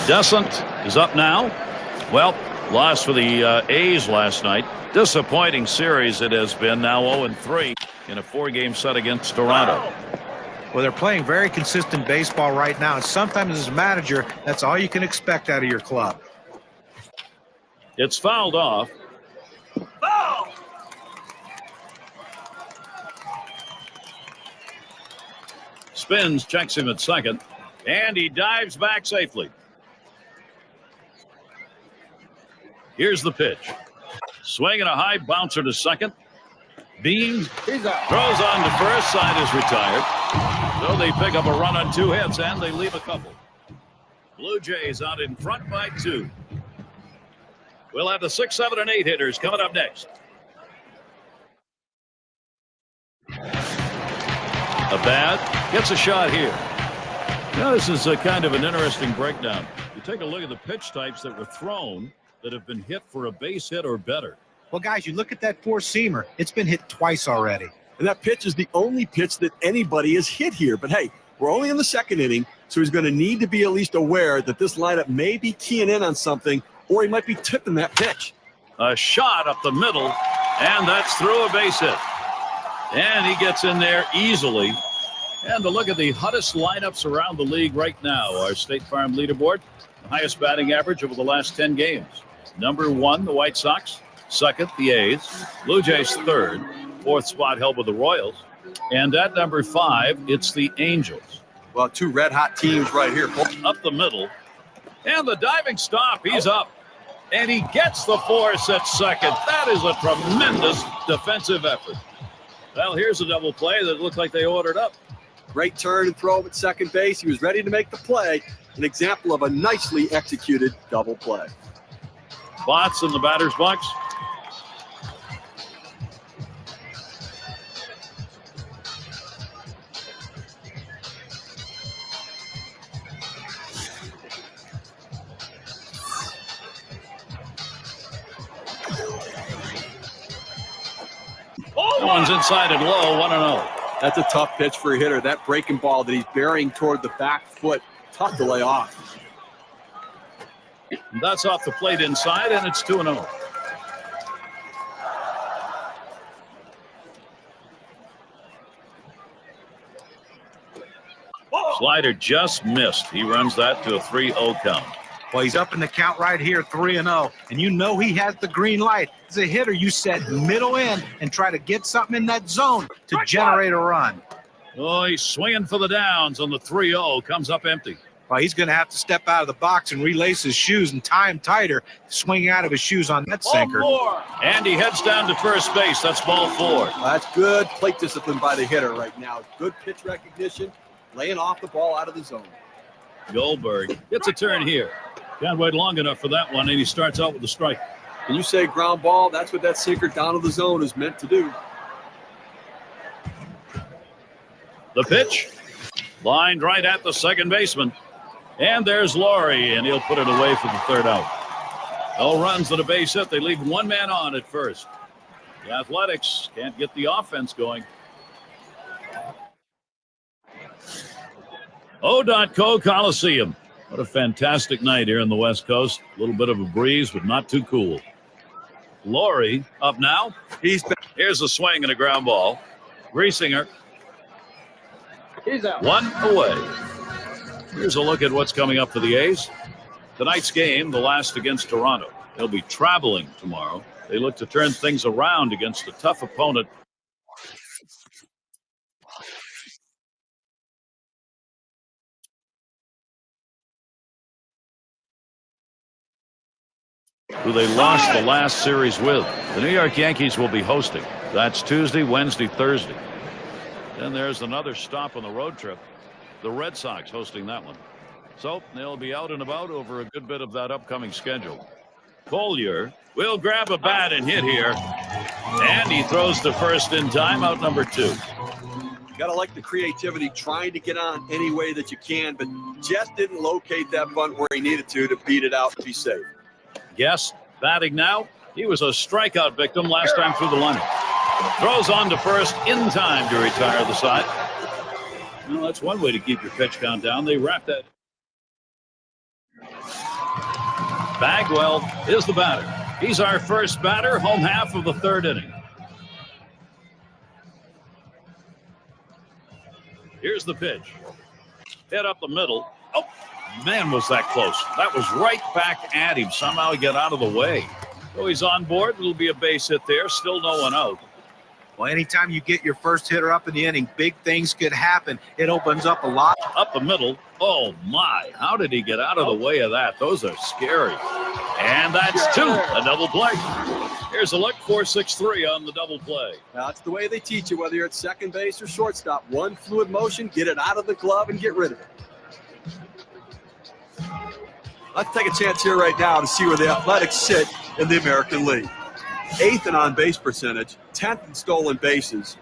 Descent is up now. Well, loss for the A's last night. Disappointing series it has been. Now 0-3 in a 4-game set against Toronto. Well, they're playing very consistent baseball right now, and sometimes as a manager, that's all you can expect out of your club. It's fouled off. Foul! Spins, checks him at second, and he dives back safely. Here's the pitch. Swing and a high bouncer to second. Beams throws on to first. Side is retired. So they pick up a run on 2 hits, and they leave a couple. Blue Jays out in front by 2. We'll have the 6, 7, and 8 hitters coming up next. Abad gets a shot here. Now this is a kind of an interesting breakdown. You take a look at the pitch types that were thrown that have been hit for a base hit or better. Well, guys, you look at that four-seamer. It's been hit twice already. And that pitch is the only pitch that anybody has hit here. But, hey, we're only in the 2nd inning, so he's going to need to be at least aware that this lineup may be keying in on something, or he might be tipping that pitch. A shot up the middle, and that's through a base hit. And he gets in there easily. And to look at the hottest lineups around the league right now, our State Farm leaderboard, the highest batting average over the last 10 games. Number 1, the White Sox. 2nd, the A's. Blue Jays 3rd. 4th spot held with the Royals. And at number 5, it's the Angels. Well, 2 red-hot teams right here. Up the middle. And the diving stop. He's up. And he gets the force at second. That is a tremendous defensive effort. Well, here's a double play that looked like they ordered up. Great turn and throw at second base. He was ready to make the play. An example of a nicely executed double play. Bots in the batter's box. One's inside and low, 1-0. That's a tough pitch for a hitter. That breaking ball that he's burying toward the back foot, tough to lay off. That's off the plate inside, and it's 2-0. Slider just missed. He runs that to a 3-0 count. Well, he's up in the count right here, 3-0, and you know he has the green light. As a hitter, you set middle in and try to get something in that zone to generate a run. Oh, he's swinging for the downs on the 3-0. Comes up empty. Well, he's going to have to step out of the box and relace his shoes and tie him tighter, swinging out of his shoes on that sinker. And he heads down to first base. That's ball 4. That's good plate discipline by the hitter right now. Good pitch recognition, laying off the ball out of the zone. Goldberg gets a turn here. Can't wait long enough for that one, and he starts out with a strike. When you say ground ball, that's what that sinker down to the zone is meant to do. The pitch, lined right at the second baseman. And there's Laurie, and he'll put it away for the third out. No runs and a base hit. They leave one man on at first. The Athletics can't get the offense going. O.Co Coliseum. What a fantastic night here in the West Coast. A little bit of a breeze, but not too cool. Laurie up now. Here's a swing and a ground ball. Griesinger. He's out. One away. Here's a look at what's coming up for the A's. Tonight's game, the last against Toronto. They'll be traveling tomorrow. They look to turn things around against a tough opponent. Who they lost the last series with. The New York Yankees will be hosting. That's Tuesday, Wednesday, Thursday. Then there's another stop on the road trip. The Red Sox hosting that one. So they'll be out and about over a good bit of that upcoming schedule. Collier will grab a bat and hit here. And he throws to first in time, out number 2. You got to like the creativity, trying to get on any way that you can, but just didn't locate that bunt where he needed to beat it out and be safe. Yes, batting now. He was a strikeout victim last time through the lineup. Throws on to first in time to retire the side. Well, that's one way to keep your pitch count down. They wrap that. Bagwell is the batter. He's our first batter, home half of the third inning. Here's the pitch. Hit up the middle. Oh, man, was that close. That was right back at him. Somehow he got out of the way. So he's on board. It'll be a base hit there. Still no one out. Well, anytime you get your first hitter up in the inning, big things could happen. It opens up a lot. Up the middle. Oh, my. How did he get out of the way of that? Those are scary. And that's 2. A double play. Here's a look. 4-6-3 on the double play. Now, that's the way they teach you, whether you're at second base or shortstop. One fluid motion, get it out of the glove and get rid of it. Let's take a chance here right now to see where the Athletics sit in the American League. 8th in on-base percentage, 10th in stolen bases.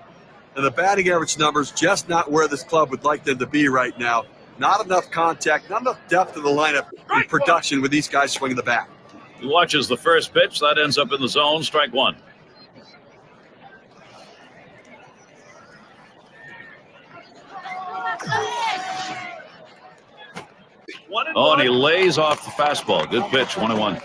And the batting average numbers just not where this club would like them to be right now. Not enough contact, not enough depth in the lineup and production with these guys swinging the bat. He watches the first pitch. That ends up in the zone. Strike 1. Oh, and he lays off the fastball. Good pitch. 1-1.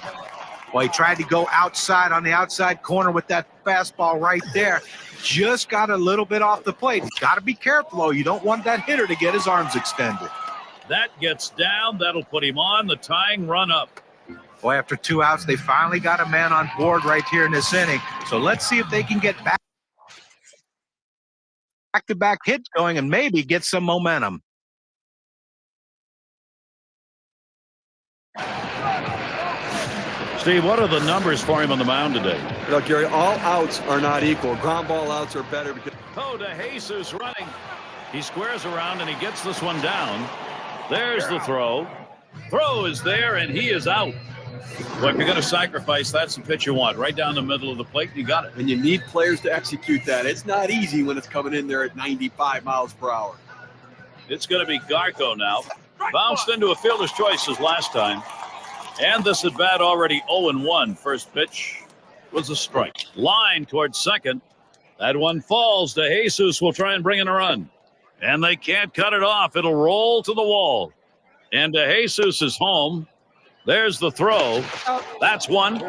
Well, he tried to go outside on the outside corner with that fastball right there. Just got a little bit off the plate. Got to be careful, though. You don't want that hitter to get his arms extended. That gets down. That'll put him on the tying run up. Well, after 2 outs, they finally got a man on board right here in this inning. So let's see if they can get back-to-back hits going and maybe get some momentum. Steve, what are the numbers for him on the mound today? You know, Gary, all outs are not equal. Ground ball outs are better because. Oh, de Jesus running. He squares around and he gets this one down. There's the throw. Throw is there and he is out. Well, if you're going to sacrifice, that's the pitch you want. Right down the middle of the plate, you got it. And you need players to execute that. It's not easy when it's coming in there at 95 miles per hour. It's going to be Garco now. Bounced into a fielder's choice as last time. And this at bat already 0-1. First pitch was a strike. Line towards second. That one falls. De Jesus will try and bring in a run. And they can't cut it off. It'll roll to the wall. And De Jesus is home. There's the throw. That's one.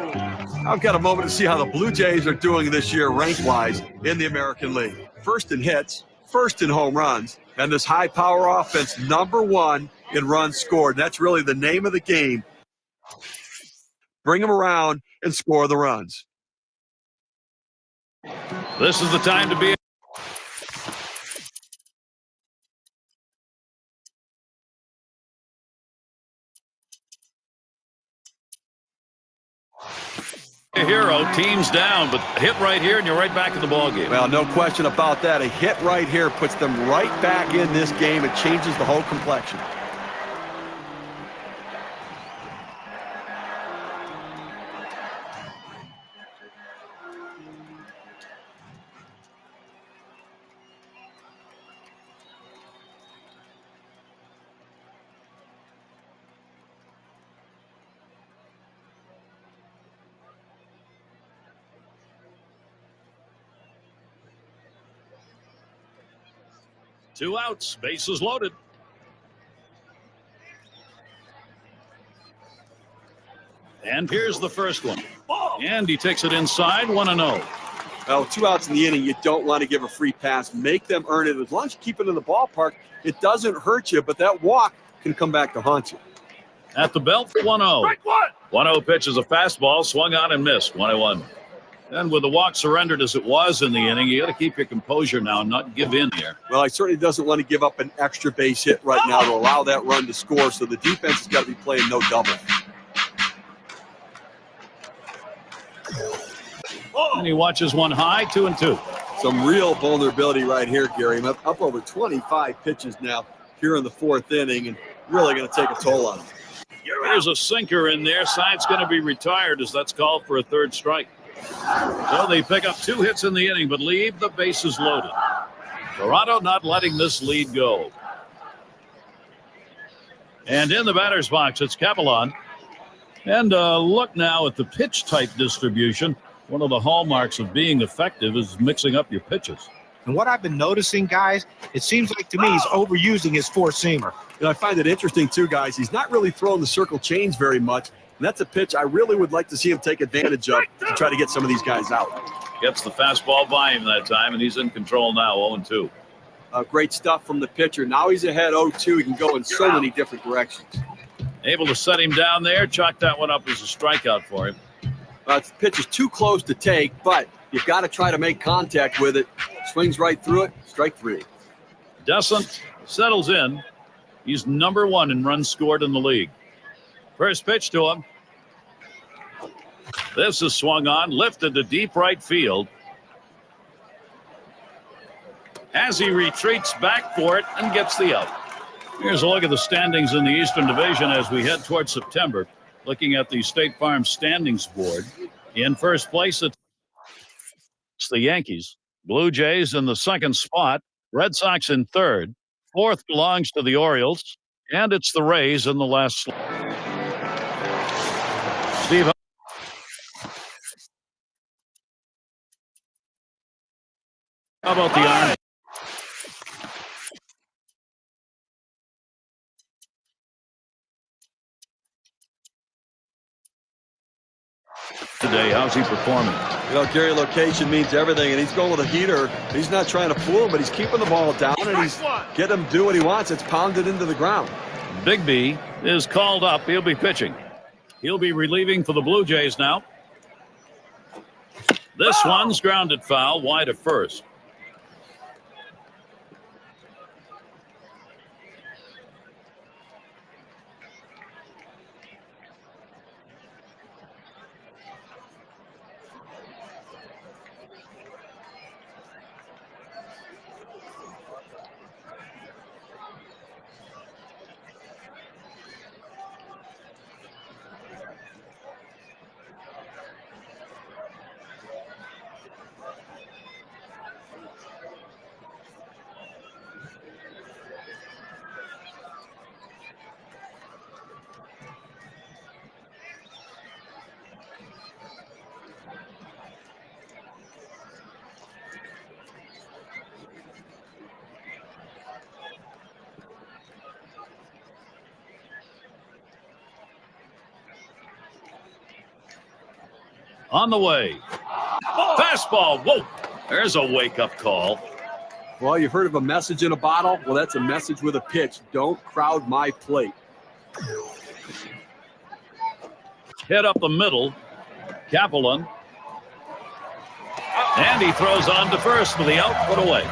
I've got a moment to see how the Blue Jays are doing this year rank-wise in the American League. First in hits, first in home runs, and this high-power offense, #1 in runs scored. That's really the name of the game. Bring them around and score the runs. This is the time to be. A hero, team's down, but hit right here and you're right back in the ball game. Well, no question about that. A hit right here puts them right back in this game. It changes the whole complexion. Two outs, bases loaded. And here's the first one. And he takes it inside, 1-0. Well, 2 outs in the inning, you don't want to give a free pass. Make them earn it. As long as you keep it in the ballpark, it doesn't hurt you, but that walk can come back to haunt you. At the belt, 1-0. 1-0 pitch is a fastball, swung on and missed, 1-1. And with the walk surrendered as it was in the inning, you got to keep your composure now and not give in here. Well, he certainly doesn't want to give up an extra base hit right now to allow that run to score, so the defense has got to be playing no double. And he watches one high, 2-2. Some real vulnerability right here, Gary. I'm up over 25 pitches now here in the 4th inning, and really going to take a toll on him. There's a sinker in there. Side's going to be retired as that's called for a 3rd strike. So they pick up 2 hits in the inning, but leave the bases loaded. Toronto not letting this lead go. And in the batter's box, it's Capelon. And look now at the pitch type distribution. One of the hallmarks of being effective is mixing up your pitches. And what I've been noticing, guys, it seems like to me he's overusing his four-seamer. And I find it interesting, too, guys. He's not really throwing the circle change very much. And that's a pitch I really would like to see him take advantage of to try to get some of these guys out. Gets the fastball by him that time, and he's in control now, 0-2. Great stuff from the pitcher. Now he's ahead 0-2. He can go in so many different directions. Able to set him down there, chalk that one up as a strikeout for him. The pitch is too close to take, but you've got to try to make contact with it. Swings right through it, strike 3. Descent settles in. He's number 1 in runs scored in the league. First pitch to him. This is swung on, lifted to deep right field. As he retreats back for it and gets the out. Here's a look at the standings in the Eastern Division as we head towards September. Looking at the State Farm standings board. In first place, it's the Yankees. Blue Jays in the 2nd spot. Red Sox in 3rd. 4th belongs to the Orioles. And it's the Rays in the last slot. Steve. How about the Iron? Today, how's he performing? You know, Gary, location means everything, and he's going with a heater. He's not trying to fool him, but he's keeping the ball down, and he's getting him to do what he wants. It's pounded into the ground. Bigby is called up. He'll be pitching. He'll be relieving for the Blue Jays now. This one's grounded foul, wide of first. On the way. Fastball. Whoa. There's a wake-up call. Well, you've heard of a message in a bottle? Well, that's a message with a pitch. Don't crowd my plate. Hit up the middle. Kaplan. And he throws on to first for the out, put away.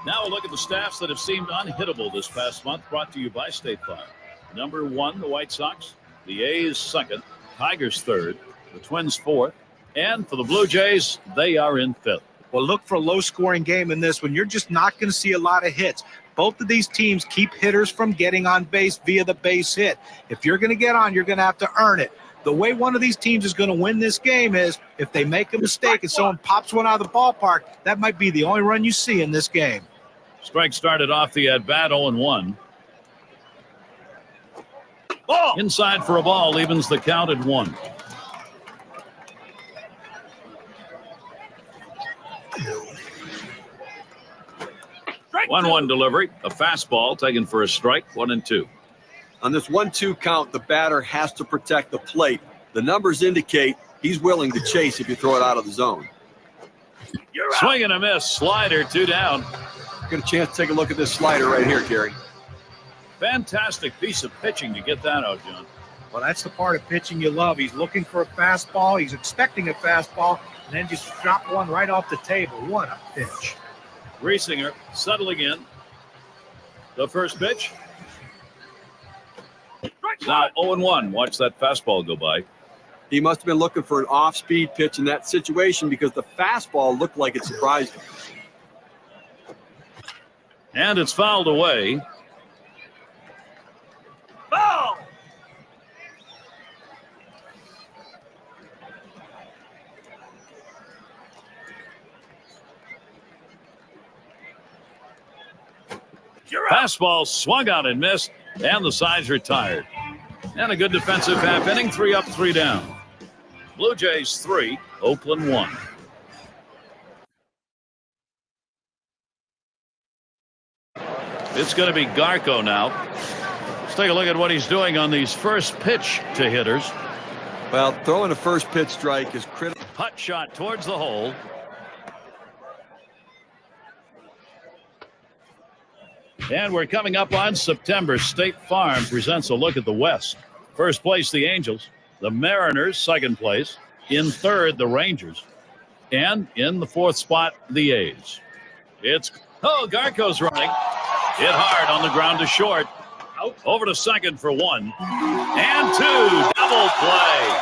Now a look at the staffs that have seemed unhittable this past month, brought to you by State Farm. Number 1, the White Sox. The A's second. Tigers third. The Twins fourth. And for the Blue Jays, they are in fifth. Well, look for a low-scoring game in this one. You're just not going to see a lot of hits. Both of these teams keep hitters from getting on base via the base hit. If you're going to get on, you're going to have to earn it. The way one of these teams is going to win this game is if they make a mistake and someone pops one out of the ballpark, that might be the only run you see in this game. Strike started off the at-bat 0-1. Ball. Inside for a ball, evens the count at 1. Strike 1-1 delivery. A fastball taken for a strike. 1-2. On this 1-2 count, the batter has to protect the plate. The numbers indicate he's willing to chase if you throw it out of the zone. Swing and a miss. Slider, 2 down. Get a chance to take a look at this slider right here, Gary. Fantastic piece of pitching to get that out, John. Well, that's the part of pitching you love. He's looking for a fastball. He's expecting a fastball, and then just drop one right off the table. What a pitch. Griesinger settling in. The first pitch. Now 0-1. Watch that fastball go by. He must have been looking for an off-speed pitch in that situation because the fastball looked like it surprised him. And it's fouled away. Ball. Fastball swung out and missed, and the side's retired. And a good defensive half inning, 3 up, 3 down. Blue Jays 3, Oakland 1. It's going to be Garco now. Let's take a look at what he's doing on these first pitch to hitters. Well, throwing a first pitch strike is critical. Hut shot towards the hole. And we're coming up on September. State Farm presents a look at the West. First place, the Angels. The Mariners, second place. In third, the Rangers. And in the fourth spot, the A's. Garco's running. Hit hard on the ground to short. Over to second for 1. And 2. Double play.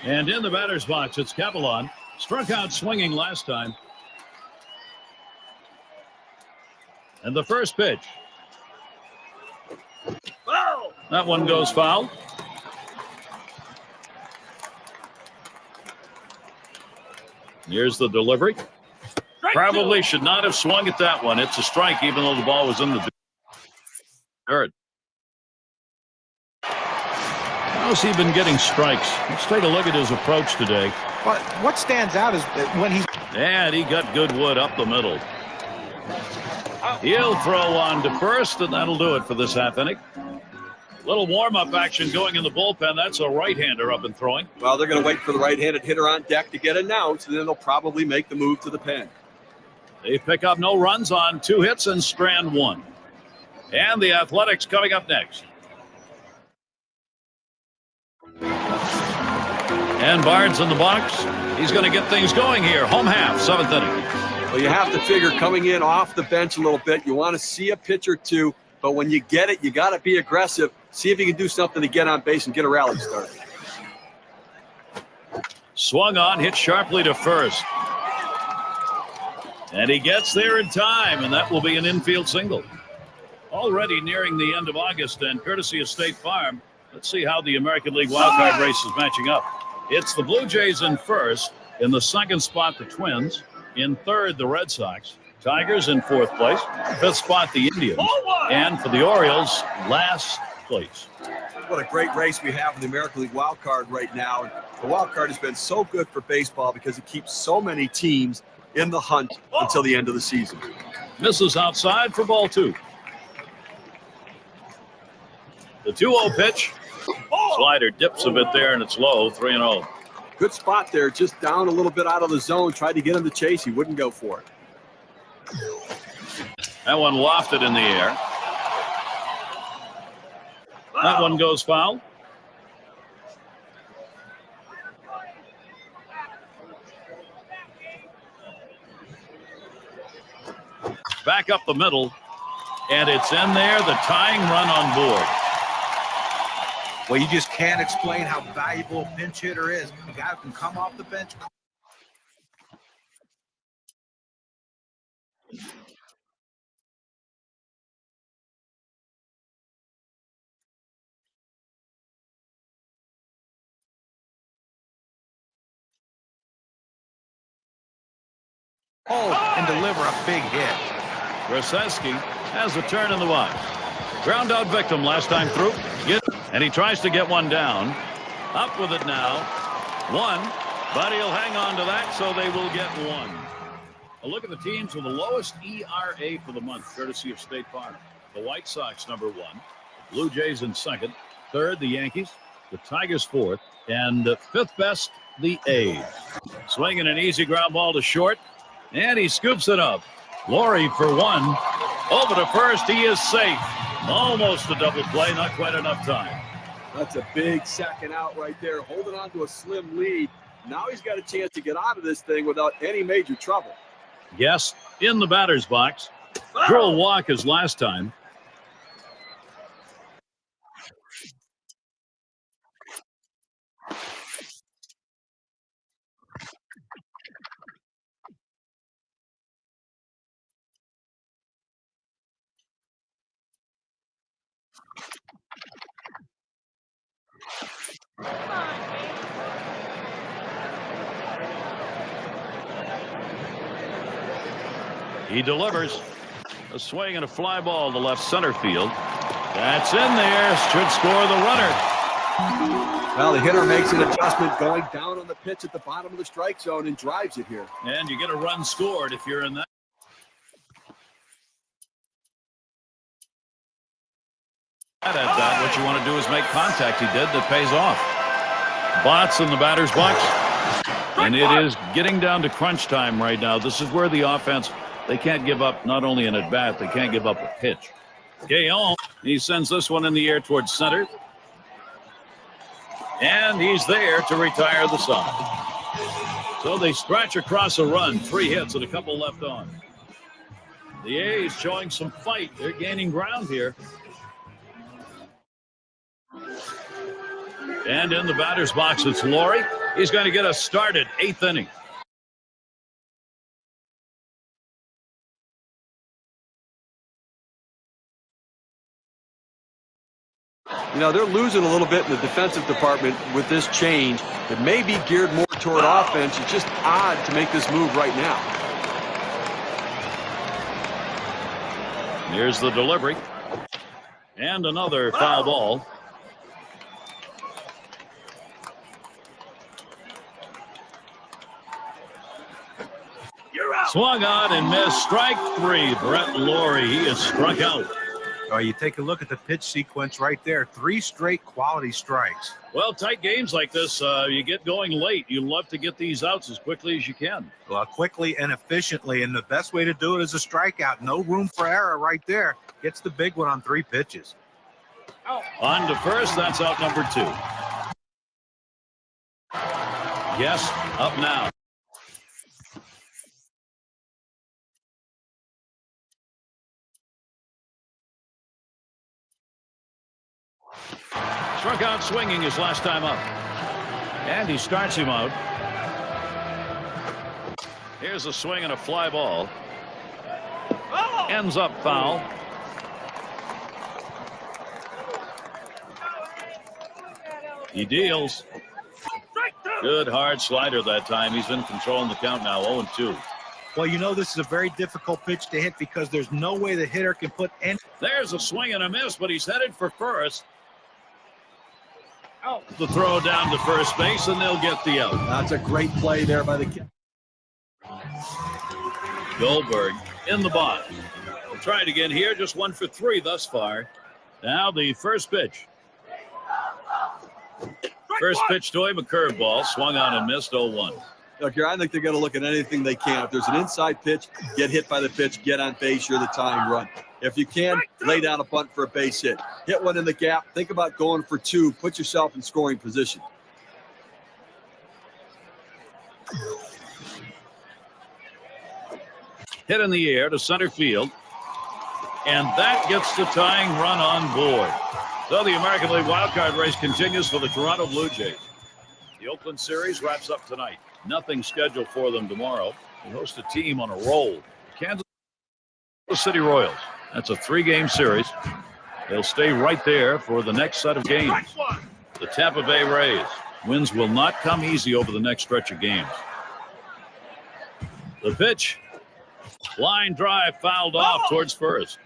And in the batter's box, it's Kaplan. Struck out swinging last time. And the first pitch. Oh! That one goes foul. Here's the delivery. Probably should not have swung at that one. It's a strike, even though the ball was in the dirt. How's he been getting strikes? Let's take a look at his approach today. But what stands out is that when he's... And he got good wood up the middle. He'll throw on to first, and that'll do it for this half inning. Little warm-up action going in the bullpen. That's a right-hander up and throwing. Well, they're going to wait for the right-handed hitter on deck to get announced, and then they'll probably make the move to the pen. They pick up no runs on 2 hits and strand 1. And the Athletics coming up next. And Bard's in the box. He's going to get things going here. Home half, 7th inning. Well, you have to figure coming in off the bench a little bit, you want to see a pitch or two, but when you get it, you got to be aggressive. See if you can do something to get on base and get a rally started. Swung on, hit sharply to first. And he gets there in time, and that will be an infield single. Already nearing the end of August, and courtesy of State Farm, let's see how the American League wildcard race is matching up. It's the Blue Jays in first. In the second spot, the Twins. In third, the Red Sox. Tigers in fourth place. Fifth spot, the Indians. And for the Orioles, last place. What a great race we have in the American League wild card right now. And the wild card has been so good for baseball because it keeps so many teams in the hunt until the end of the season. Misses outside for ball 2. The 2-0 pitch. Slider dips a bit there, and it's low, 3-0. Good spot there, just down a little bit out of the zone. Tried to get him to chase. He wouldn't go for it. That one lofted in the air. That one goes foul. Back up the middle, and it's in there. The tying run on board. Well, you just can't explain how valuable a pinch hitter is. A guy who can come off the bench. And deliver a big hit. Grosecki has a turn in the box. Ground out victim last time through. And he tries to get one down. Up with it now. One, but he'll hang on to that, so they will get one. A look at the teams with the lowest ERA for the month, courtesy of State Farm. The White Sox, #1. Blue Jays in second. Third, the Yankees. The Tigers fourth. And fifth best, the A's. Swinging an easy ground ball to short. And he scoops it up. Laurie for one. Over to first. He is safe. Almost a double play. Not quite enough time. That's a big second out right there. Holding on to a slim lead. Now he's got a chance to get out of this thing without any major trouble. Yes, in the batter's box. Drill walk as last time. He delivers a swing and a fly ball to left center field. That's in there. Should score the runner. Well, the hitter makes an adjustment going down on the pitch at the bottom of the strike zone and drives it here. And you get a run scored if you're in that. At that, what you want to do is make contact. He did. That pays off. Bots in the batter's box. And it is getting down to crunch time right now. This is where the offense, they can't give up not only an at-bat, they can't give up a pitch. Gayon, he sends this one in the air towards center. And he's there to retire the side. So they scratch across a run. 3 hits and a couple left on. The A's showing some fight. They're gaining ground here. And in the batter's box, it's Laurie. He's going to get us started. 8th inning. You know, they're losing a little bit in the defensive department with this change. It may be geared more toward offense. It's just odd to make this move right now. Here's the delivery. And another foul ball. Swung on and missed. Strike 3. Brett Laurie. He is struck out. You take a look at the pitch sequence right there. 3 straight quality strikes. Well, tight games like this, you get going late. You love to get these outs as quickly as you can. Well, quickly and efficiently, and the best way to do it is a strikeout. No room for error right there. Gets the big one on 3 pitches. On to first. That's out number 2. Yes, up now. Struck out swinging his last time up. And he starts him out. Here's a swing and a fly ball. Ends up foul. He deals. Good hard slider that time. He's in control in the count now. 0-2. Well, you know this is a very difficult pitch to hit because there's no way the hitter can put any. There's a swing and a miss, but he's headed for first. The throw down to first base, and they'll get the out. That's a great play there by the kid. Goldberg in the box. We'll try it again here. Just 1 for 3 thus far. Now the first pitch. First pitch to him, a curveball, swung on and missed 0-1. Look here, I think they're going to look at anything they can. If there's an inside pitch, get hit by the pitch, get on base, you're the tying run. If you can, lay down a bunt for a base hit. Hit one in the gap, think about going for two, put yourself in scoring position. Hit in the air to center field. And that gets the tying run on board. So the American League wildcard race continues for the Toronto Blue Jays. The Oakland series wraps up tonight. Nothing scheduled for them tomorrow. They host a team on a roll. Kansas City Royals. That's a 3-game series. They'll stay right there for the next set of games. The Tampa Bay Rays. Wins will not come easy over the next stretch of games. The pitch. Line drive fouled off towards first.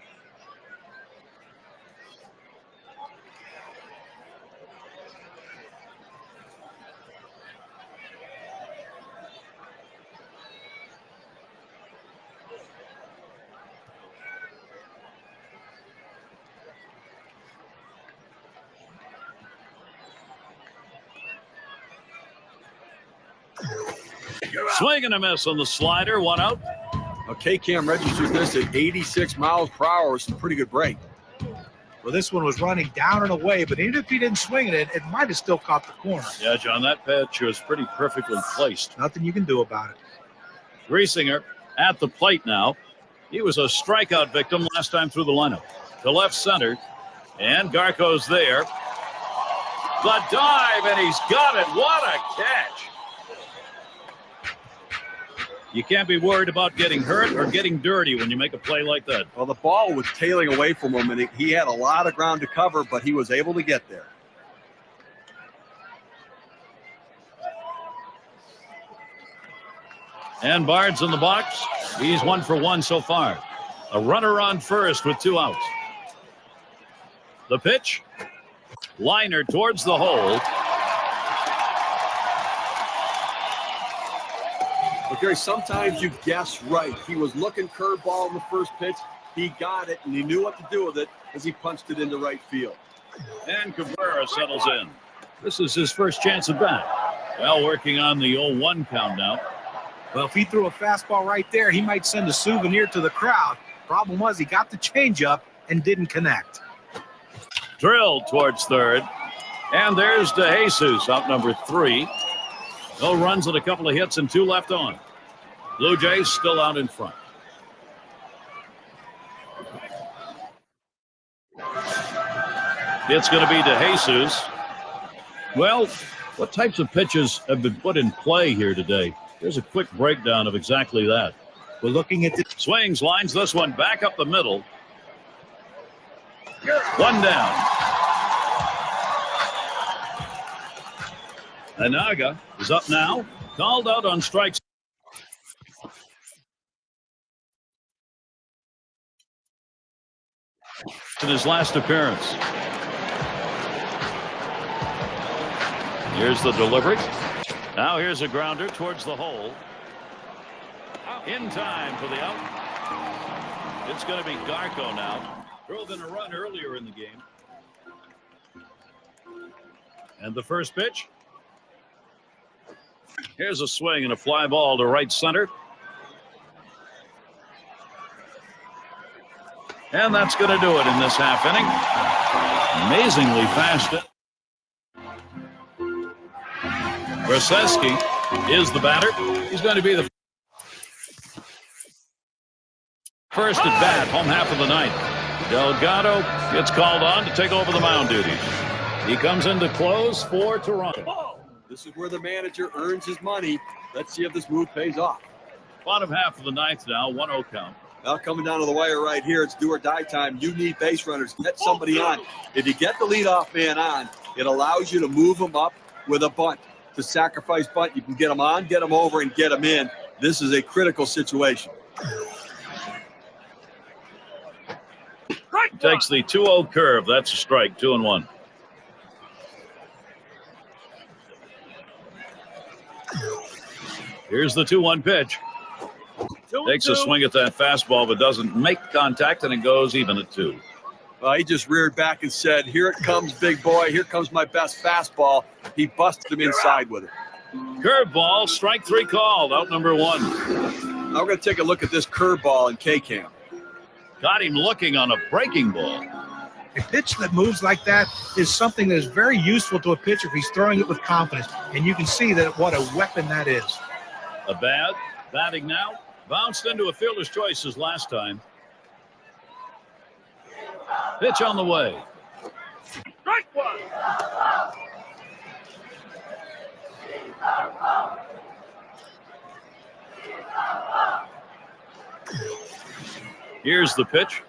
Swing and a miss on the slider, 1 out. Okay, Cam registers this at 86 miles per hour. Some pretty good break. Well, this one was running down and away, but even if he didn't swing it, it might have still caught the corner. Yeah, John, that pitch was pretty perfectly placed. Nothing you can do about it. Griesinger at the plate now. He was a strikeout victim last time through the lineup. To left center, and Garco's there. The dive, and he's got it. What a catch. You can't be worried about getting hurt or getting dirty when you make a play like that. Well, the ball was tailing away from him, and he had a lot of ground to cover, but he was able to get there. And Bard's in the box. He's 1 for 1 so far. A runner on first with 2 outs. The pitch. Liner towards the hole. But Gary, sometimes you guess right. He was looking curveball in the first pitch. He got it, and he knew what to do with it as he punched it into right field. And Cabrera settles in. This is his first chance at bat. Well, working on the 0-1 count now. Well, if he threw a fastball right there, he might send a souvenir to the crowd. Problem was he got the changeup and didn't connect. Drilled towards third. And there's DeJesus, out number 3. No runs and a couple of hits and 2 left on. Blue Jays still out in front. It's going to be DeJesus. Well, what types of pitches have been put in play here today? Here's a quick breakdown of exactly that. We're looking at the swings, lines this one back up the middle. 1 down. Anaga is up now. Called out on strikes. In his last appearance. Here's the delivery. Now here's a grounder towards the hole. In time for the out. It's going to be Garco now. Drove in a run earlier in the game. And the first pitch. Here's a swing and a fly ball to right center. And that's going to do it in this half inning. Amazingly fast. Brzezinski is the batter. He's going to be the first at bat, home half of the ninth. Delgado gets called on to take over the mound duties. He comes in to close for Toronto. This is where the manager earns his money. Let's see if this move pays off. Bottom half of the ninth now, 1-0 count. Now coming down to the wire right here, it's do or die time. You need base runners. Get somebody on. If you get the leadoff man on, it allows you to move him up with a bunt. To sacrifice bunt, you can get him on, get him over, and get him in. This is a critical situation. Takes the 2-0 curve. That's a strike, 2-1. Here's the 2-1 pitch. Takes a swing at that fastball, but doesn't make contact, and it goes even at 2. He just reared back and said, "Here it comes, big boy. Here comes my best fastball." He busted him inside with it. Curveball, strike 3 called, out number 1. Now we're going to take a look at this curveball in K-Cam. Got him looking on a breaking ball. A pitch that moves like that is something that is very useful to a pitcher if he's throwing it with confidence. And you can see that what a weapon that is. A bad batting now. Bounced into a fielder's choice as last time. Pitch on the way. Strike 1. Here's the pitch.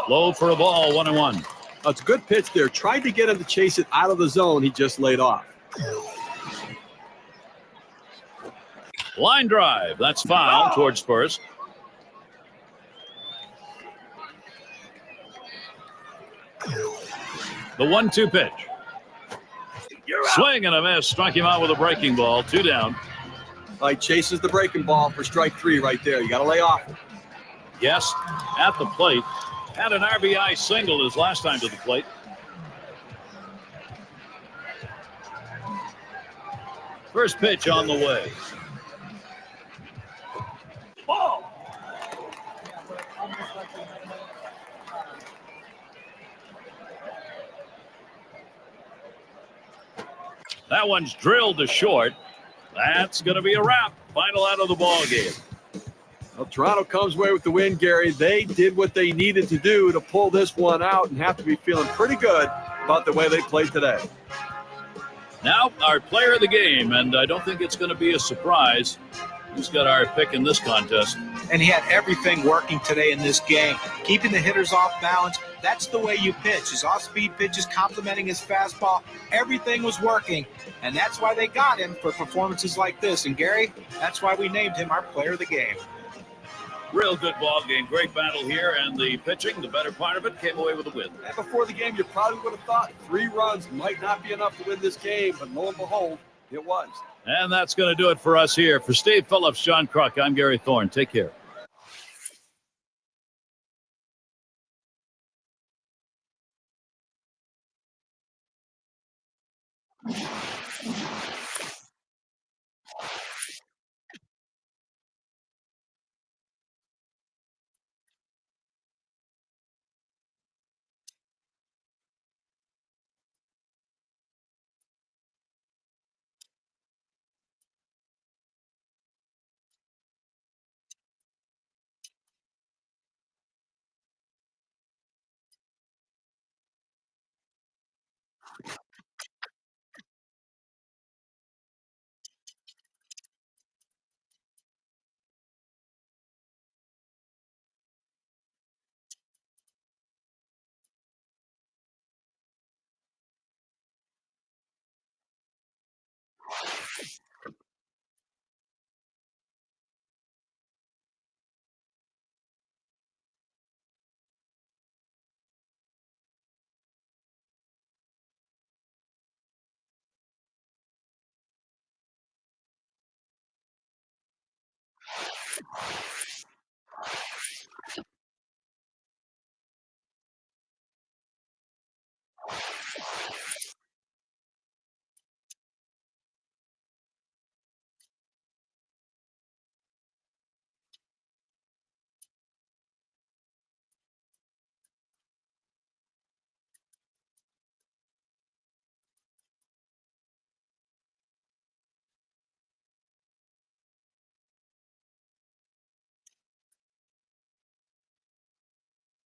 Low for a ball, 1-1. That's a good pitch there. Tried to get him to chase it out of the zone. He just laid off. Line drive. That's foul towards first. The 1-2 pitch. Swing and a miss. Struck him out with a breaking ball. 2 down. He chases the breaking ball for strike 3 right there. You got to lay off. Yes, at the plate. Had an RBI single his last time to the plate. First pitch on the way. Ball. That one's drilled to short. That's going to be a wrap. Final out of the ball game. Well, Toronto comes away with the win, Gary. They did what they needed to do to pull this one out and have to be feeling pretty good about the way they played today. Now, our player of the game, and I don't think it's going to be a surprise. He's got our pick in this contest. And he had everything working today in this game. Keeping the hitters off balance, that's the way you pitch. His off-speed pitches complementing his fastball, everything was working. And that's why they got him for performances like this. And Gary, that's why we named him our player of the game. Real good ball game. Great battle here, and the pitching, the better part of it, came away with a win. And before the game, you probably would have thought 3 runs might not be enough to win this game, but lo and behold, it was. And that's going to do it for us here. For Steve Phillips, John Kruk, I'm Gary Thorne. Take care.